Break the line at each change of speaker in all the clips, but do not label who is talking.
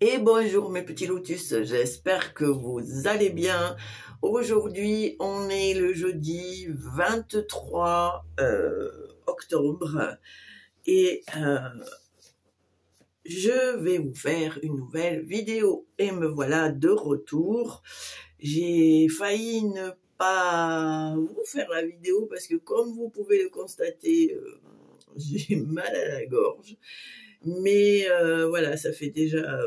Et bonjour mes petits lotus, j'espère que vous allez bien. Aujourd'hui, on est le jeudi 23 octobre et je vais vous faire une nouvelle vidéo. Et me voilà de retour. J'ai failli ne pas vous faire la vidéo parce que comme vous pouvez le constater, j'ai mal à la gorge. Mais voilà, ça fait déjà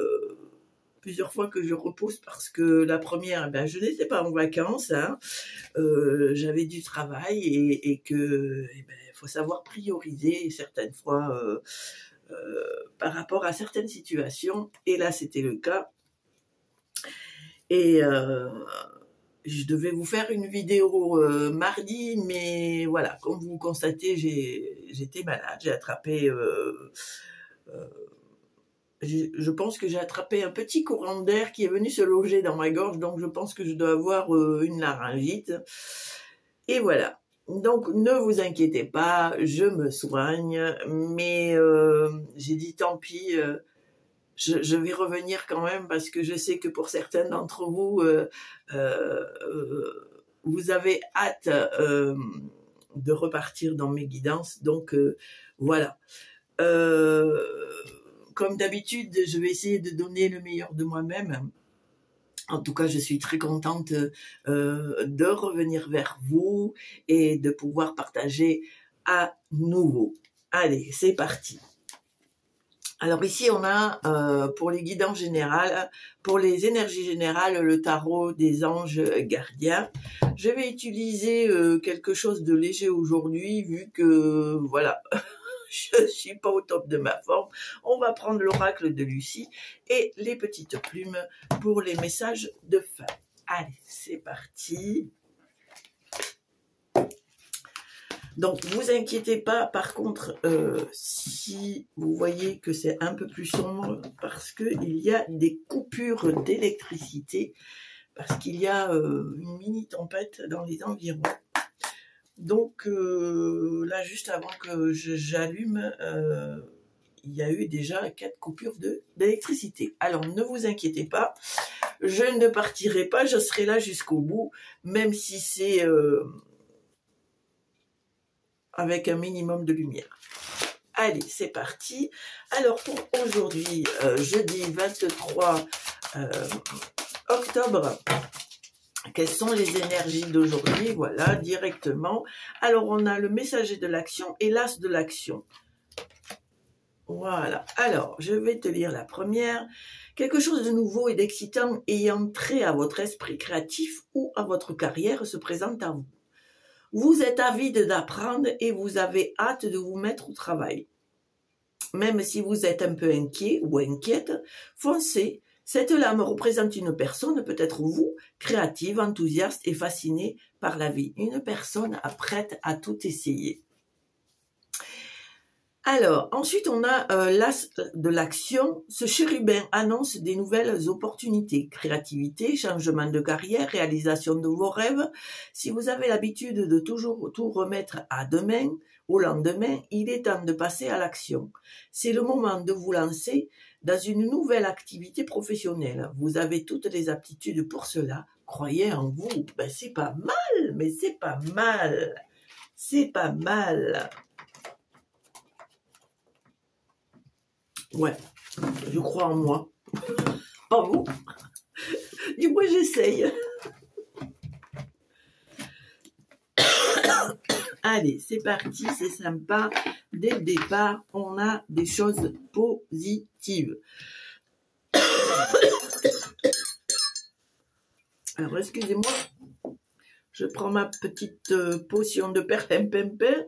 plusieurs fois que je repousse parce que la première, ben, je n'étais pas en vacances, hein. J'avais du travail et que faut savoir prioriser certaines fois par rapport à certaines situations. Et là, c'était le cas. Et je devais vous faire une vidéo mardi, mais voilà, comme vous constatez, j'étais malade, j'ai attrapé... je pense que j'ai attrapé un petit courant d'air qui est venu se loger dans ma gorge, donc je pense que je dois avoir une laryngite. Et voilà. Donc ne vous inquiétez pas, je me soigne, mais j'ai dit tant pis, je vais revenir quand même parce que je sais que pour certains d'entre vous, vous avez hâte de repartir dans mes guidances, donc voilà. Comme d'habitude, je vais essayer de donner le meilleur de moi-même. En tout cas, je suis très contente de revenir vers vous et de pouvoir partager à nouveau. Allez, c'est parti. Alors ici, on a pour les guidances générales, pour les énergies générales, le tarot des anges gardiens. Je vais utiliser quelque chose de léger aujourd'hui, vu que, voilà... je suis pas au top de ma forme. On va prendre l'oracle de Lucie et les petites plumes pour les messages de fin. Allez, c'est parti. Donc, vous inquiétez pas, par contre, si vous voyez que c'est un peu plus sombre, parce qu'il y a des coupures d'électricité, parce qu'il y a une mini tempête dans les environs. Donc là, juste avant que j'allume, il y a eu déjà 4 coupures d'électricité. Alors ne vous inquiétez pas, je ne partirai pas, je serai là jusqu'au bout, même si c'est avec un minimum de lumière. Allez, c'est parti. Alors pour aujourd'hui, jeudi 23 octobre, quelles sont les énergies d'aujourd'hui? Voilà, directement. Alors, on a le messager de l'action et l'as de l'action. Voilà. Alors, je vais te lire la première. Quelque chose de nouveau et d'excitant ayant trait à votre esprit créatif ou à votre carrière se présente à vous. Vous êtes avide d'apprendre et vous avez hâte de vous mettre au travail. Même si vous êtes un peu inquiet ou inquiète, foncez. Cette lame représente une personne, peut-être vous, créative, enthousiaste et fascinée par la vie. Une personne prête à tout essayer. Alors, ensuite, on a l'as de l'action. Ce chérubin annonce des nouvelles opportunités. Créativité, changement de carrière, réalisation de vos rêves. Si vous avez l'habitude de toujours tout remettre à demain, au lendemain, il est temps de passer à l'action. C'est le moment de vous lancer dans une nouvelle activité professionnelle. Vous avez toutes les aptitudes pour cela. Croyez en vous. Ben, c'est pas mal, mais c'est pas mal. C'est pas mal. Ouais, je crois en moi. Pas vous. Du moins, j'essaye. Allez, c'est parti, c'est sympa. Dès le départ, on a des choses positives. Alors, excusez-moi, je prends ma petite potion de perlimpinpin.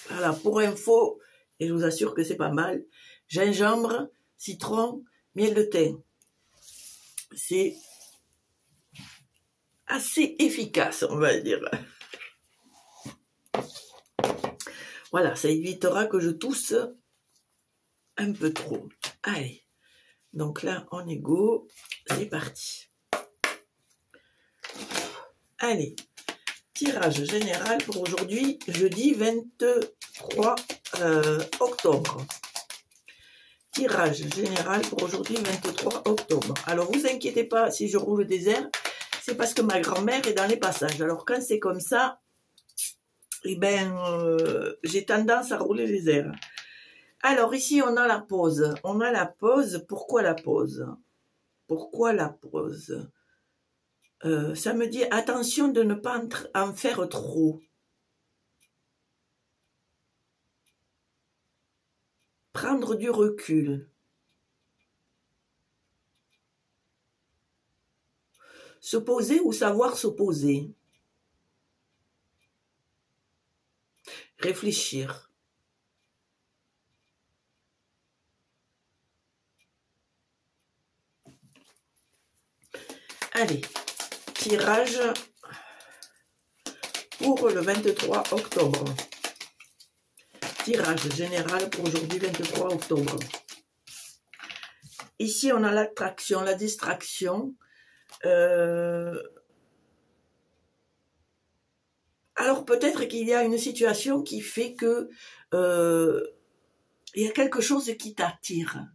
Voilà, pour info, et je vous assure que c'est pas mal, gingembre, citron, miel de thym. C'est assez efficace, on va dire. Voilà, ça évitera que je tousse un peu trop. Allez, donc là, on est go, c'est parti. Allez, tirage général pour aujourd'hui, jeudi 23 octobre. Tirage général pour aujourd'hui, 23 octobre. Alors, vous inquiétez pas si je roule des airs, c'est parce que ma grand-mère est dans les passages. Alors, quand c'est comme ça, eh ben, j'ai tendance à rouler les airs. Alors, ici, on a la pause. On a la pause. Pourquoi la pause? Pourquoi la pause? Ça me dit, attention de ne pas en faire trop. Prendre du recul. S'opposer ou savoir s'opposer. Réfléchir. Allez, tirage pour le 23 octobre. Tirage général pour aujourd'hui, 23 octobre. Ici, on a l'attraction, la distraction. Alors, peut-être qu'il y a une situation qui fait que il y a quelque chose qui t'attire.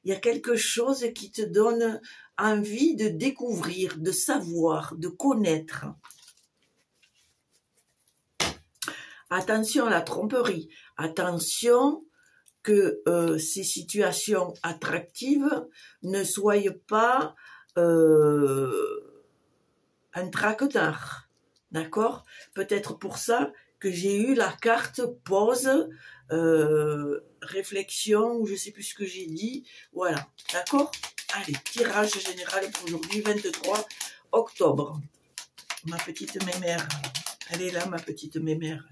Il y a quelque chose qui te donne envie de découvrir, de savoir, de connaître. Attention à la tromperie. Attention que ces situations attractives ne soient pas un traquenard. D'accord? Peut-être pour ça que j'ai eu la carte pause, réflexion, ou je sais plus ce que j'ai dit. Voilà. D'accord? Allez, tirage général pour aujourd'hui, 23 octobre. Ma petite mémère. Elle est là, ma petite mémère.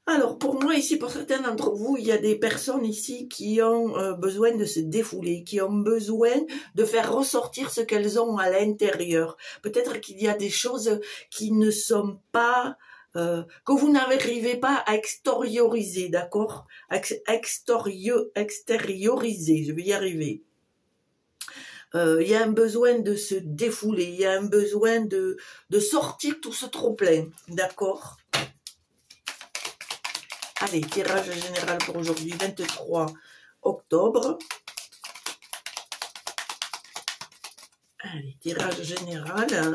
Alors, pour moi, ici, pour certains d'entre vous, il y a des personnes ici qui ont besoin de se défouler, qui ont besoin de faire ressortir ce qu'elles ont à l'intérieur. Peut-être qu'il y a des choses qui ne sont pas... que vous n'arrivez pas à extérioriser, d'accord? Extérioriser, je vais y arriver. Il y a un besoin de se défouler, il y a un besoin de sortir tout ce trop-plein, d'accord? Allez, tirage général pour aujourd'hui, 23 octobre. Allez, tirage général.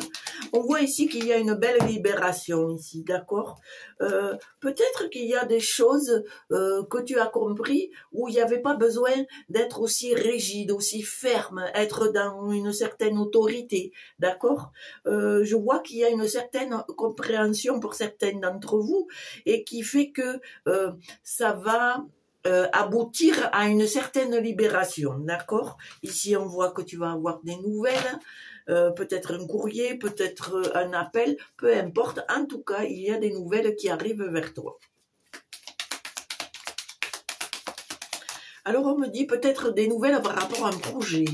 On voit ici qu'il y a une belle libération ici, d'accord? Peut-être qu'il y a des choses que tu as compris où il n'y avait pas besoin d'être aussi rigide, aussi ferme, être dans une certaine autorité, d'accord? Je vois qu'il y a une certaine compréhension pour certains d'entre vous et qui fait que ça va... aboutir à une certaine libération, d'accord? Ici, on voit que tu vas avoir des nouvelles, peut-être un courrier, peut-être un appel, peu importe. En tout cas, il y a des nouvelles qui arrivent vers toi. Alors, on me dit peut-être des nouvelles par rapport à un projet.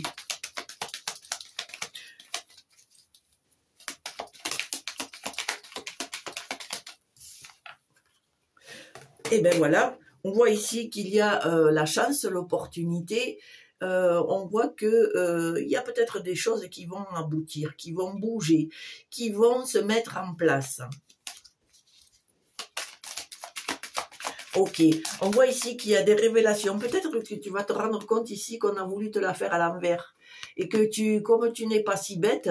Et ben voilà. On voit ici qu'il y a la chance, l'opportunité. On voit que il y a peut-être des choses qui vont aboutir, qui vont bouger, qui vont se mettre en place. Ok, on voit ici qu'il y a des révélations. Peut-être que tu vas te rendre compte ici qu'on a voulu te la faire à l'envers. Et que comme tu n'es pas si bête,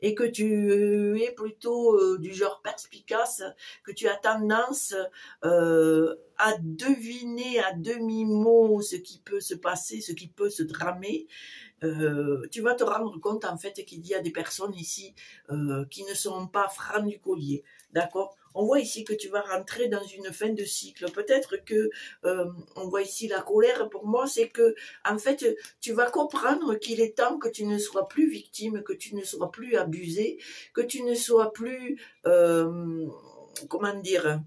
et que tu es plutôt du genre perspicace, que tu as tendance à deviner à demi-mot ce qui peut se passer, ce qui peut se tramer, tu vas te rendre compte en fait qu'il y a des personnes ici qui ne sont pas francs du collier, d'accord? On voit ici que tu vas rentrer dans une fin de cycle. Peut-être que on voit ici la colère. Pour moi, c'est que en fait, tu vas comprendre qu'il est temps que tu ne sois plus victime, que tu ne sois plus abusé, que tu ne sois plus comment dire,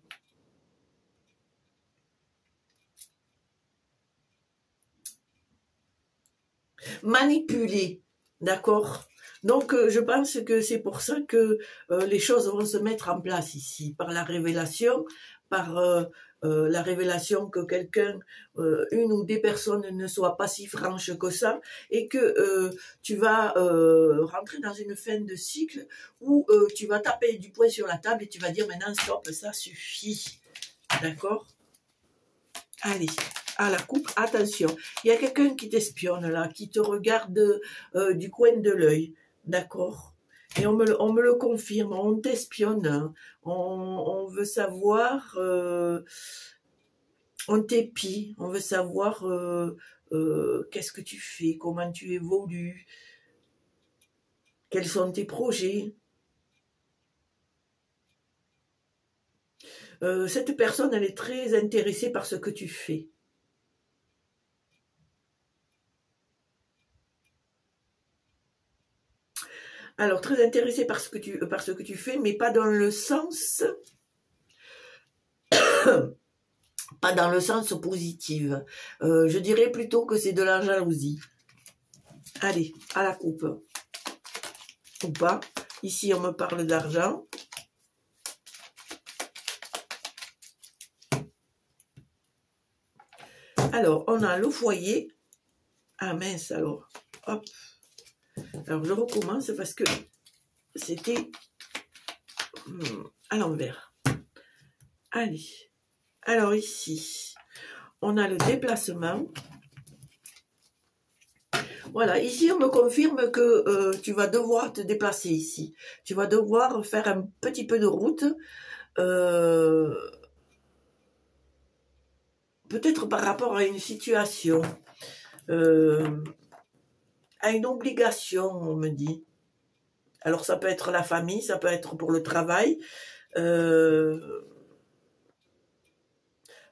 manipulé, d'accord? Donc, je pense que c'est pour ça que les choses vont se mettre en place ici, par la révélation, par la révélation que quelqu'un, une ou des personnes ne soient pas si franches que ça, et que tu vas rentrer dans une fin de cycle où tu vas taper du poing sur la table et tu vas dire maintenant stop, ça suffit. D'accord? Allez, à la coupe, attention. Il y a quelqu'un qui t'espionne là, qui te regarde du coin de l'œil. D'accord? Et on me le confirme, on t'espionne. Hein. On veut savoir, on t'épie, on veut savoir qu'est-ce que tu fais, comment tu évolues, quels sont tes projets. Cette personne, elle est très intéressée par ce que tu fais. Alors, très intéressée par ce que tu fais, mais pas dans le sens... pas dans le sens positif. Je dirais plutôt que c'est de la jalousie. Allez, à la coupe. Ou pas. Ici, on me parle d'argent. Alors, on a le foyer. Ah mince, alors. Hop. Alors, je recommence parce que c'était à l'envers. Allez. Alors, ici, on a le déplacement. Voilà, ici, on me confirme que tu vas devoir te déplacer ici. Tu vas devoir faire un petit peu de route. Peut-être par rapport à une situation, à une obligation, on me dit. Alors, ça peut être la famille, ça peut être pour le travail.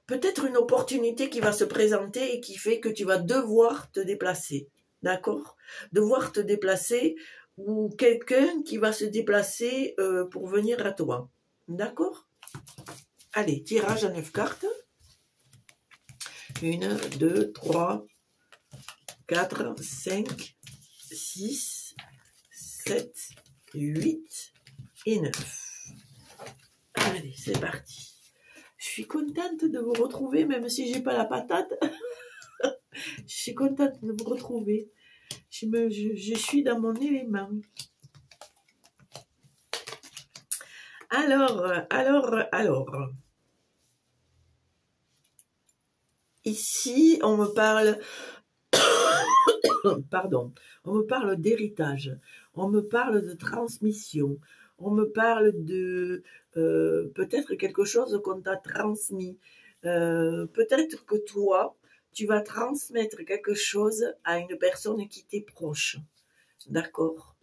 Peut-être une opportunité qui va se présenter et qui fait que tu vas devoir te déplacer. D'accord? Devoir te déplacer ou quelqu'un qui va se déplacer pour venir à toi. D'accord? Allez, tirage à 9 cartes. 1, 2, 3, 4, 5, 6, 7, 8 et 9. Allez, c'est parti. Je suis contente de vous retrouver, même si j'ai pas la patate. Je suis contente de vous retrouver. Je suis dans mon élément. Alors. Ici, on me parle... Pardon. On me parle d'héritage. On me parle de transmission. On me parle de peut-être quelque chose qu'on t'a transmis. Peut-être que toi, tu vas transmettre quelque chose à une personne qui t'est proche. D'accord?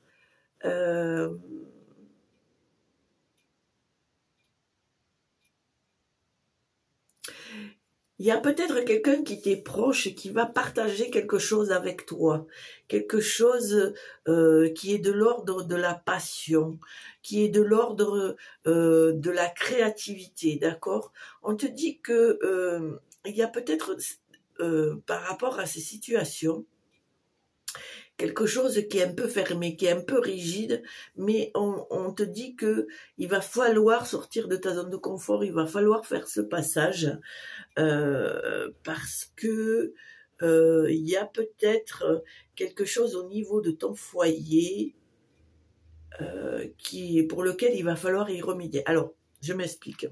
Il y a peut-être quelqu'un qui t'est proche et qui va partager quelque chose avec toi, quelque chose qui est de l'ordre de la passion, qui est de l'ordre de la créativité, d'accord? On te dit que il y a peut-être par rapport à ces situations, quelque chose qui est un peu fermé, qui est un peu rigide, mais on te dit que il va falloir sortir de ta zone de confort, il va falloir faire ce passage. Parce que il y a peut-être quelque chose au niveau de ton foyer pour lequel il va falloir y remédier. Alors, je m'explique,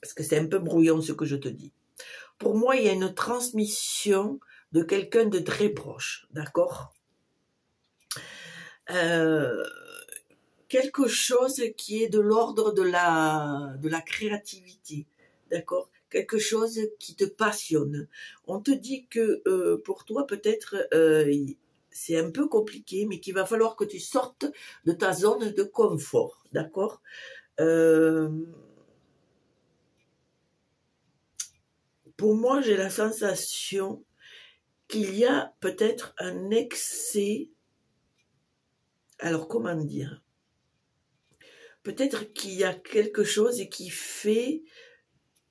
parce que c'est un peu brouillon ce que je te dis. Pour moi, il y a une transmission de quelqu'un de très proche, d'accord? Quelque chose qui est de l'ordre de la créativité, d'accord? Quelque chose qui te passionne. On te dit que pour toi, peut-être, c'est un peu compliqué, mais qu'il va falloir que tu sortes de ta zone de confort, d'accord? Pour moi, j'ai la sensation qu'il y a peut-être un excès. Alors, comment dire? Peut-être qu'il y a quelque chose qui fait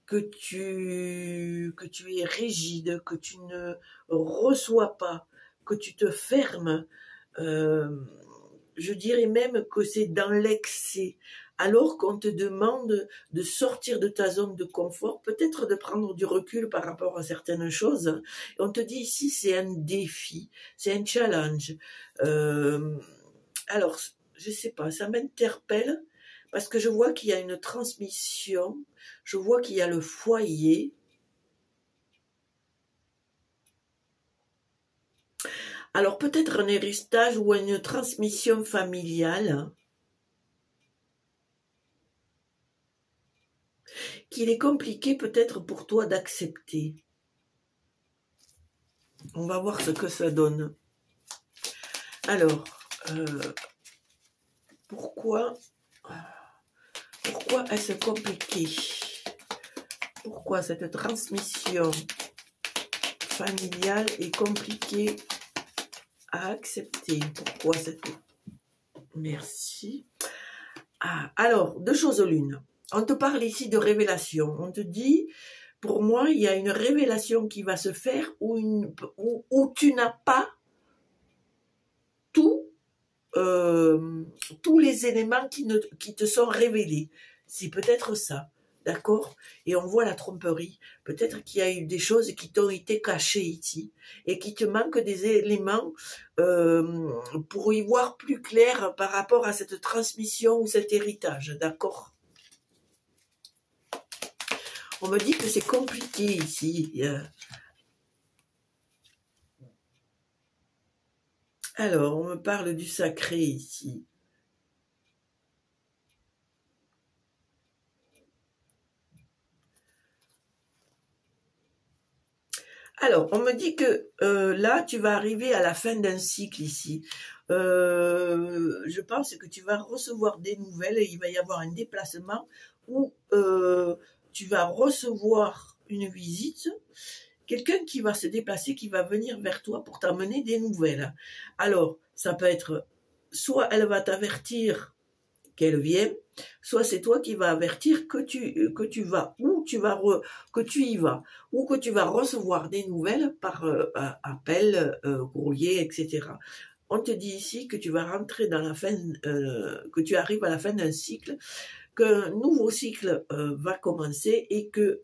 que tu es rigide, que tu ne reçois pas, que tu te fermes. Je dirais même que c'est dans l'excès. alors qu'on te demande de sortir de ta zone de confort, peut-être de prendre du recul par rapport à certaines choses. Et on te dit ici, c'est un défi, c'est un challenge. Alors, je sais pas, ça m'interpelle parce que je vois qu'il y a une transmission, je vois qu'il y a le foyer. Alors, peut-être un héritage ou une transmission familiale qu'il est compliqué peut-être pour toi d'accepter. On va voir ce que ça donne. Alors, pourquoi est-ce compliqué? Pourquoi cette transmission familiale est compliquée à accepter? Pourquoi cette... Merci. Ah, alors, deux choses l'une. On te parle ici de révélation. On te dit, pour moi, il y a une révélation qui va se faire où tu n'as pas tous les éléments qui te sont révélés. C'est peut-être ça, d'accord? Et on voit la tromperie. Peut-être qu'il y a eu des choses qui t'ont été cachées ici et qui te manquent des éléments pour y voir plus clair par rapport à cette transmission ou cet héritage, d'accord? On me dit que c'est compliqué ici. Alors, on me parle du sacré ici. Alors, on me dit que là, tu vas arriver à la fin d'un cycle ici. Je pense que tu vas recevoir des nouvelles et il va y avoir un déplacement où tu vas recevoir une visite. Quelqu'un qui va se déplacer, qui va venir vers toi pour t'amener des nouvelles. Alors, ça peut être, soit elle va t'avertir qu'elle vient, soit c'est toi qui vas avertir que tu vas, ou que tu y vas, ou que tu vas recevoir des nouvelles par appel, courrier, etc. On te dit ici que tu vas rentrer dans la fin, que tu arrives à la fin d'un cycle, qu'un nouveau cycle va commencer et que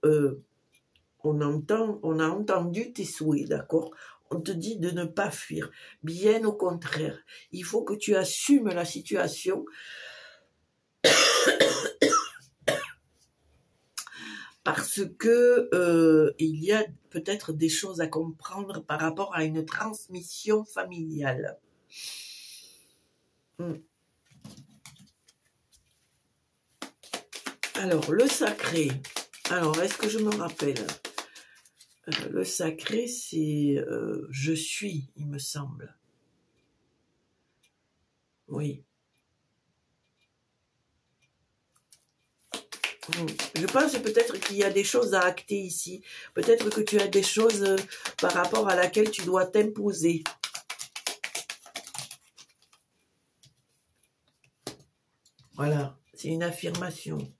on a entendu tes souhaits, d'accord? On te dit de ne pas fuir. Bien au contraire, il faut que tu assumes la situation parce que il y a peut-être des choses à comprendre par rapport à une transmission familiale. Alors, le sacré. Alors, est-ce que je me rappelle? Le sacré, c'est je suis, il me semble. Oui. Je pense peut-être qu'il y a des choses à acter ici. Peut-être que tu as des choses par rapport à laquelle tu dois t'imposer. Voilà, c'est une affirmation.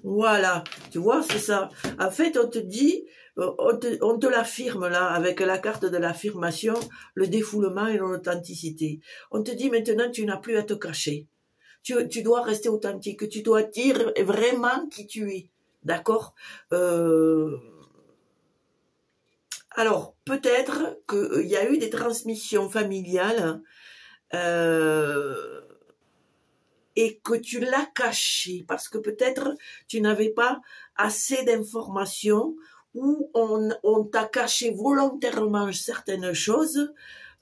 Voilà, tu vois, c'est ça. En fait, on te dit, on te l'affirme là, avec la carte de l'affirmation, le défoulement et l'authenticité. On te dit maintenant, tu n'as plus à te cacher. Tu dois rester authentique, tu dois dire vraiment qui tu es. D'accord? Alors, peut-être qu'il y a eu des transmissions familiales et que tu l'as caché parce que peut-être tu n'avais pas assez d'informations ou on t'a caché volontairement certaines choses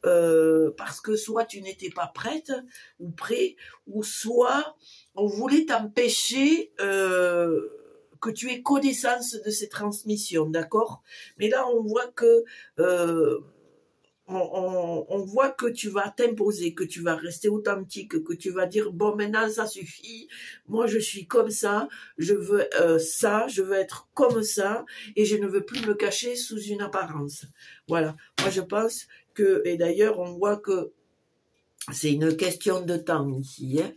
parce que soit tu n'étais pas prête ou prêt, ou soit on voulait t'empêcher que tu aies connaissance de ces transmissions, d'accord? Mais là, on voit que on voit que tu vas t'imposer, que tu vas rester authentique, que tu vas dire bon maintenant ça suffit, moi je suis comme ça, je veux ça, je veux être comme ça et je ne veux plus me cacher sous une apparence. Voilà, moi je pense que, et d'ailleurs on voit que c'est une question de temps ici, hein.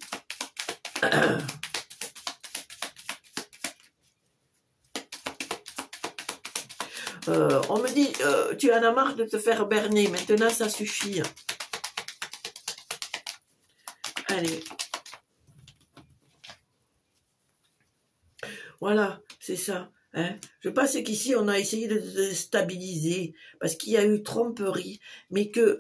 On me dit, tu en as marre de te faire berner, maintenant ça suffit. Allez. Voilà, c'est ça. Hein. Je pense qu'ici, on a essayé de stabiliser parce qu'il y a eu tromperie, mais que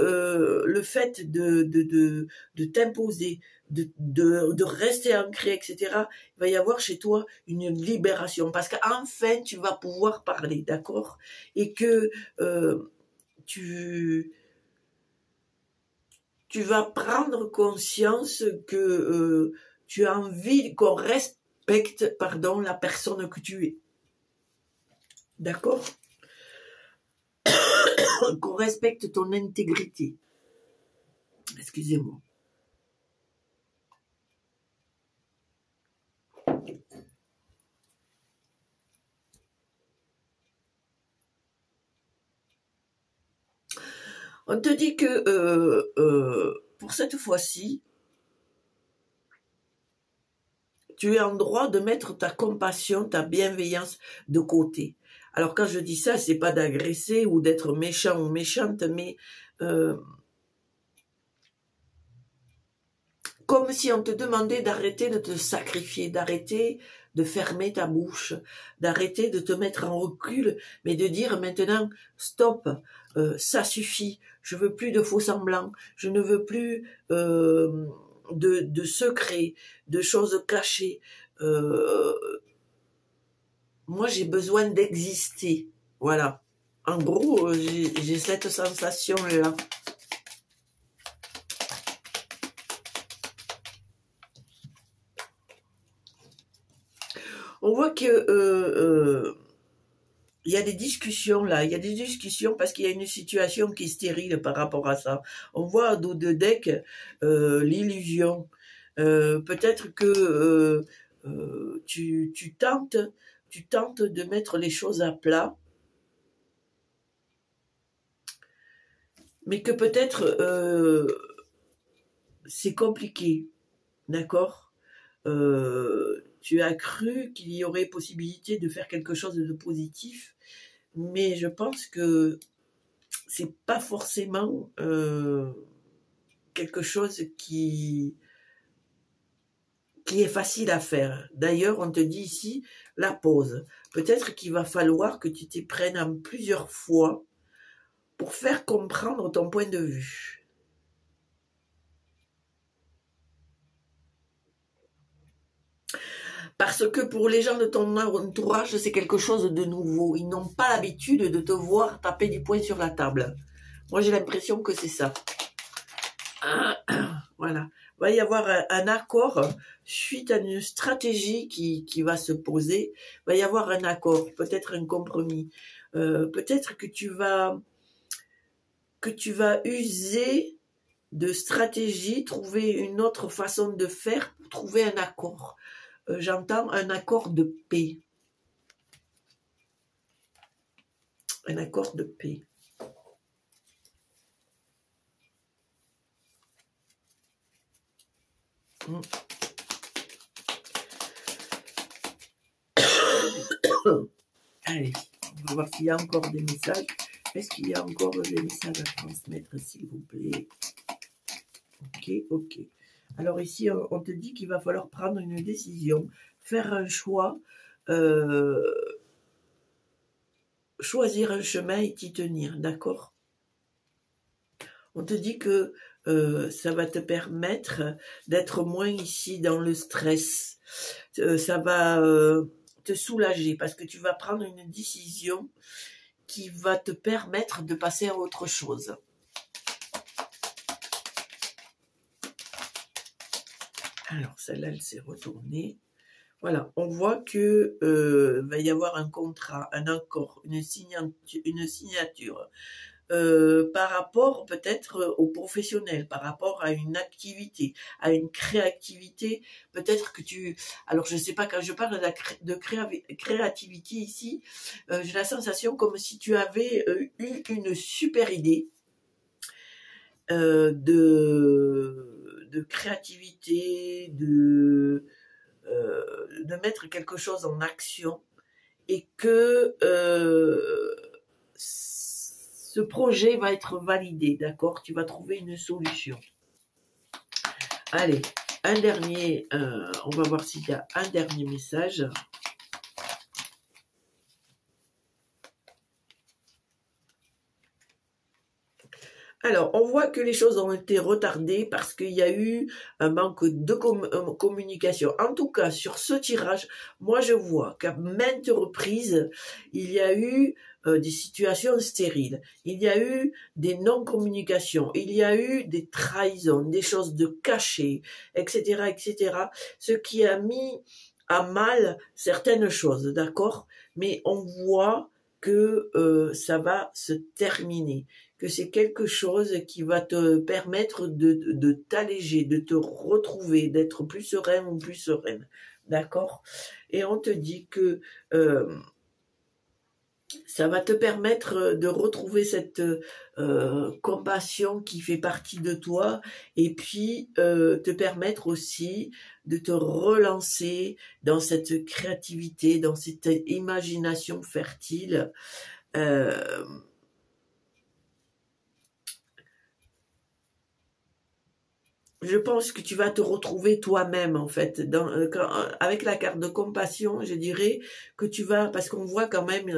le fait de t'imposer, de rester ancré, etc., il va y avoir chez toi une libération parce qu'enfin, tu vas pouvoir parler, d'accord? Et que tu vas prendre conscience que tu as envie qu'on respecte, pardon, la personne que tu es. D'accord? Qu'on respecte ton intégrité. Excusez-moi. On te dit que pour cette fois-ci, tu es en droit de mettre ta compassion, ta bienveillance de côté. Alors quand je dis ça, c'est pas d'agresser ou d'être méchant ou méchante, mais comme si on te demandait d'arrêter de te sacrifier, d'arrêter de fermer ta bouche, d'arrêter de te mettre en recul, mais de dire maintenant, stop, ça suffit, je veux plus de faux semblants, je ne veux plus de secrets, de choses cachées. Moi, j'ai besoin d'exister. Voilà. En gros, j'ai cette sensation-là. On voit que il y a des discussions là, il y a des discussions parce qu'il y a une situation qui est stérile par rapport à ça. On voit à dos de deck l'illusion. Peut-être que tu tentes de mettre les choses à plat, mais que peut-être c'est compliqué, d'accord? Tu as cru qu'il y aurait possibilité de faire quelque chose de positif, mais je pense que c'est pas forcément quelque chose qui est facile à faire. D'ailleurs, on te dit ici la pause. Peut-être qu'il va falloir que tu t'y prennes en plusieurs fois pour faire comprendre ton point de vue. Parce que pour les gens de ton entourage, c'est quelque chose de nouveau. Ils n'ont pas l'habitude de te voir taper du poing sur la table. Moi, j'ai l'impression que c'est ça. Voilà. Il va y avoir un accord suite à une stratégie qui va se poser. Il va y avoir un accord, peut-être un compromis. Peut-être que tu vas user de stratégie, trouver une autre façon de faire pour trouver un accord. J'entends un accord de paix. Un accord de paix. Allez, on va voir s'il y a encore des messages. Est-ce qu'il y a encore des messages à transmettre, s'il vous plaît? Ok. Alors ici, on te dit qu'il va falloir prendre une décision, faire un choix, choisir un chemin et t'y tenir, d'accord? On te dit que ça va te permettre d'être moins ici dans le stress. Ça va te soulager parce que tu vas prendre une décision qui va te permettre de passer à autre chose. Alors, celle-là, elle s'est retournée. Voilà, on voit que va y avoir un contrat, un accord, une signature. Par rapport peut-être aux professionnels, par rapport à une activité, à une créativité, peut-être que tu... Alors je ne sais pas, quand je parle de créativité ici, j'ai la sensation comme si tu avais eu une super idée de créativité, de mettre quelque chose en action et que ce projet va être validé, d'accord? Tu vas trouver une solution. Allez, un dernier, on va voir s'il y a un dernier message. Alors, on voit que les choses ont été retardées parce qu'il y a eu un manque de communication. En tout cas, sur ce tirage, moi je vois qu'à maintes reprises, il y a eu des situations stériles. Il y a eu des non-communications. Il y a eu des trahisons, des choses de cachées, etc., etc. Ce qui a mis à mal certaines choses, d'accord? Mais on voit que ça va se terminer, que c'est quelque chose qui va te permettre de t'alléger, de te retrouver, d'être plus serein ou plus sereine, d'accord? Et on te dit que ça va te permettre de retrouver cette compassion qui fait partie de toi et puis te permettre aussi de te relancer dans cette créativité, dans cette imagination fertile. Je pense que tu vas te retrouver toi-même en fait. Avec la carte de compassion, je dirais que tu vas, parce qu'on voit quand même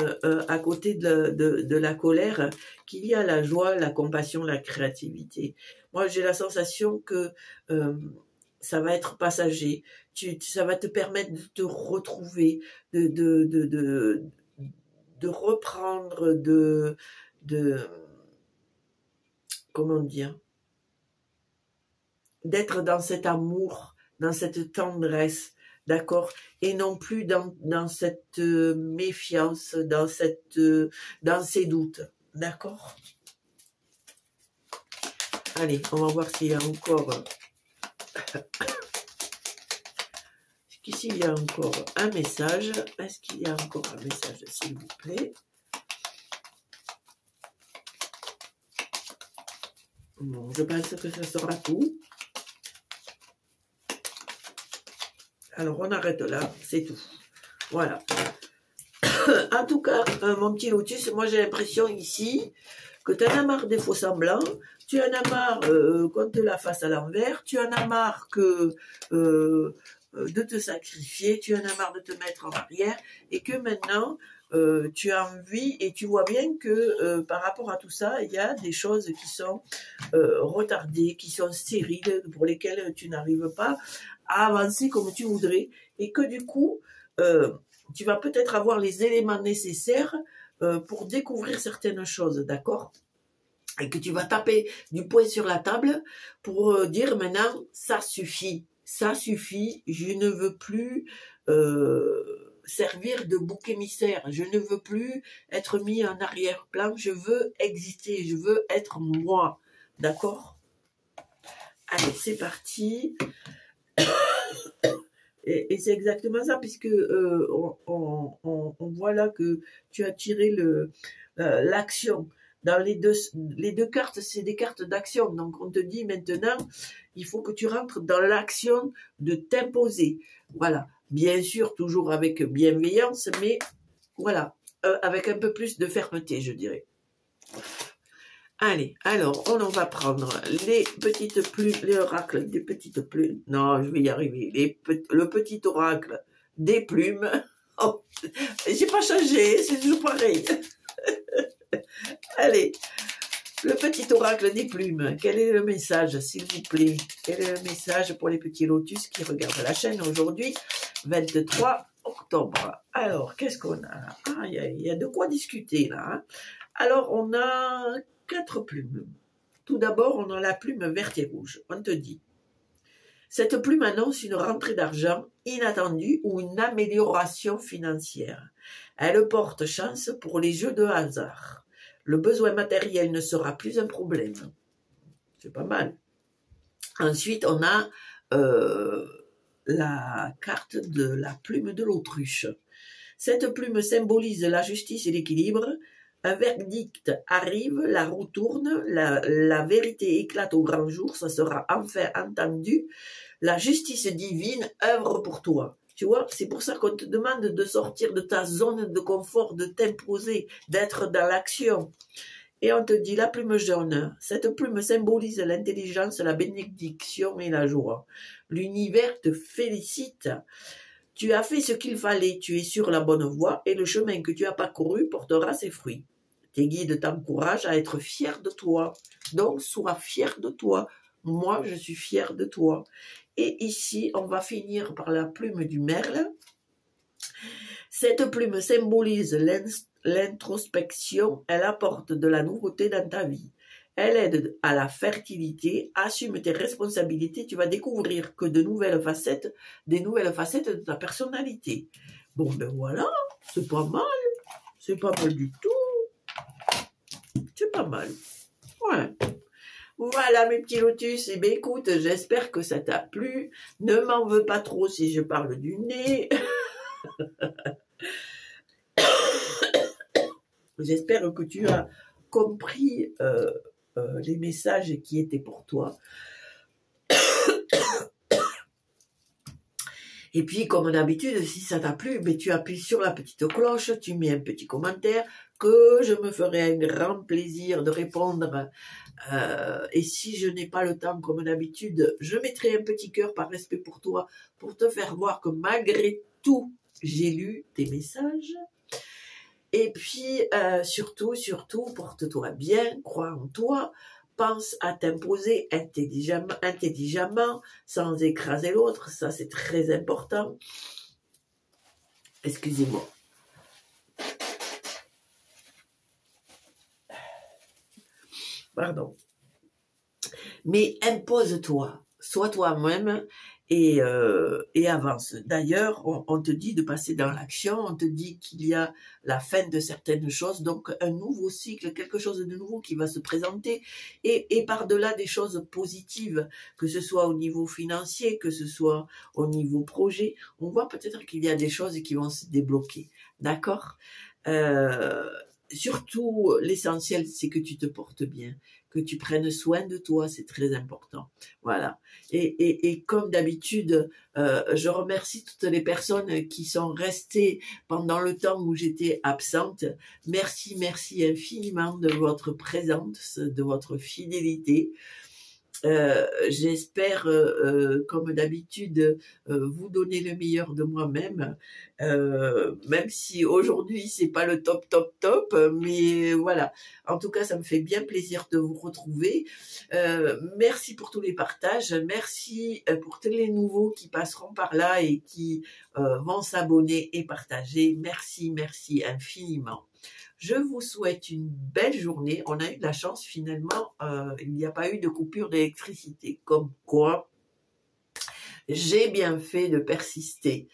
à côté de la colère qu'il y a la joie, la compassion, la créativité. Moi, j'ai la sensation que ça va être passager. Ça va te permettre de te retrouver, de reprendre, comment dire, d'être dans cet amour, dans cette tendresse, d'accord, et non plus dans cette méfiance, dans ces doutes, d'accord. Allez, on va voir s'il y a encore... Qu'ici, il y a encore un message. Est-ce qu'il y a encore un message, s'il vous plaît? Bon, je pense que ce sera tout. Alors, on arrête là, c'est tout. Voilà. En tout cas, mon petit lotus, moi j'ai l'impression ici que tu en as marre des faux semblants, tu en as marre qu'on te la fasse à l'envers, tu en as marre de te sacrifier, tu en as marre de te mettre en arrière, et que maintenant, tu as envie, et tu vois bien que par rapport à tout ça, il y a des choses qui sont retardées, qui sont stériles, pour lesquelles tu n'arrives pas à avancer comme tu voudrais, et que du coup, tu vas peut-être avoir les éléments nécessaires pour découvrir certaines choses, d'accord? Et que tu vas taper du poing sur la table pour dire maintenant, ça suffit, je ne veux plus servir de bouc émissaire, je ne veux plus être mis en arrière-plan, je veux exister, je veux être moi, d'accord? Allez, c'est parti. Et c'est exactement ça, puisque on voit là que tu as tiré l'action. Dans les deux cartes, c'est des cartes d'action. Donc on te dit maintenant, il faut que tu rentres dans l'action de t'imposer. Voilà. Bien sûr, toujours avec bienveillance, mais voilà, avec un peu plus de fermeté, je dirais. Allez, alors, on en va prendre les petites plumes, les oracles des petites plumes. Non, je vais y arriver. Le petit oracle des plumes. Oh, j'ai pas changé, c'est toujours pareil. Allez, le petit oracle des plumes. Quel est le message, s'il vous plaît? Quel est le message pour les petits lotus qui regardent la chaîne aujourd'hui, 23 octobre? Alors, qu'est-ce qu'on a là? Ah, il y a de quoi discuter là. Hein. Alors, on a 4 plumes. Tout d'abord, on a la plume verte et rouge. On te dit, cette plume annonce une rentrée d'argent inattendue ou une amélioration financière. Elle porte chance pour les jeux de hasard. Le besoin matériel ne sera plus un problème. C'est pas mal. Ensuite, on a la carte de la plume de l'autruche. Cette plume symbolise la justice et l'équilibre. Un verdict arrive, la roue tourne, la vérité éclate au grand jour, ça sera enfin entendu. La justice divine œuvre pour toi. Tu vois, c'est pour ça qu'on te demande de sortir de ta zone de confort, de t'imposer, d'être dans l'action. Et on te dit la plume jaune. Cette plume symbolise l'intelligence, la bénédiction et la joie. L'univers te félicite. Tu as fait ce qu'il fallait, tu es sur la bonne voie et le chemin que tu as parcouru portera ses fruits. Tes guides t'encouragent à être fier de toi. Donc, sois fier de toi. Moi, je suis fière de toi. Et ici, on va finir par la plume du merle. Cette plume symbolise l'introspection. Elle apporte de la nouveauté dans ta vie. Elle aide à la fertilité. Assume tes responsabilités. Tu vas découvrir que des nouvelles facettes de ta personnalité. Bon, ben voilà, c'est pas mal. C'est pas mal du tout. C'est pas mal. Ouais. Voilà mes petits lotus. Eh bien, écoute, j'espère que ça t'a plu. Ne m'en veux pas trop si je parle du nez. J'espère que tu as compris les messages qui étaient pour toi. Et puis, comme d'habitude, si ça t'a plu, ben, tu appuies sur la petite cloche, tu mets un petit commentaire que je me ferai un grand plaisir de répondre. Et si je n'ai pas le temps, comme d'habitude, je mettrai un petit cœur par respect pour toi, pour te faire voir que malgré tout, j'ai lu tes messages. Et puis, surtout, porte-toi bien, crois en toi, pense à t'imposer intelligemment, sans écraser l'autre, ça c'est très important. Excusez-moi. Pardon. Mais impose-toi, sois toi-même et avance. D'ailleurs, on te dit de passer dans l'action, on te dit qu'il y a la fin de certaines choses, donc un nouveau cycle, quelque chose de nouveau qui va se présenter, et par-delà des choses positives, que ce soit au niveau financier, que ce soit au niveau projet, on voit peut-être qu'il y a des choses qui vont se débloquer, d'accord? Surtout, l'essentiel, c'est que tu te portes bien, que tu prennes soin de toi, c'est très important. Voilà. Et comme d'habitude, je remercie toutes les personnes qui sont restées pendant le temps où j'étais absente. Merci, merci infiniment de votre présence, de votre fidélité. J'espère, comme d'habitude, vous donner le meilleur de moi-même, même si aujourd'hui c'est pas le top, mais voilà. En tout cas, ça me fait bien plaisir de vous retrouver. Merci pour tous les partages, merci pour tous les nouveaux qui passeront par là et qui vont s'abonner et partager. Merci, merci infiniment. Je vous souhaite une belle journée. On a eu de la chance finalement, il n'y a pas eu de coupure d'électricité. Comme quoi, j'ai bien fait de persister.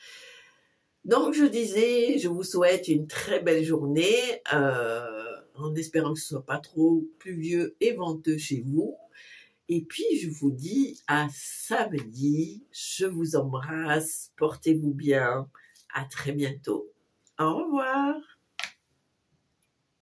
Donc je disais, je vous souhaite une très belle journée, en espérant que ce soit pas trop pluvieux et venteux chez vous. Et puis je vous dis à samedi. Je vous embrasse, portez-vous bien. À très bientôt. Au revoir.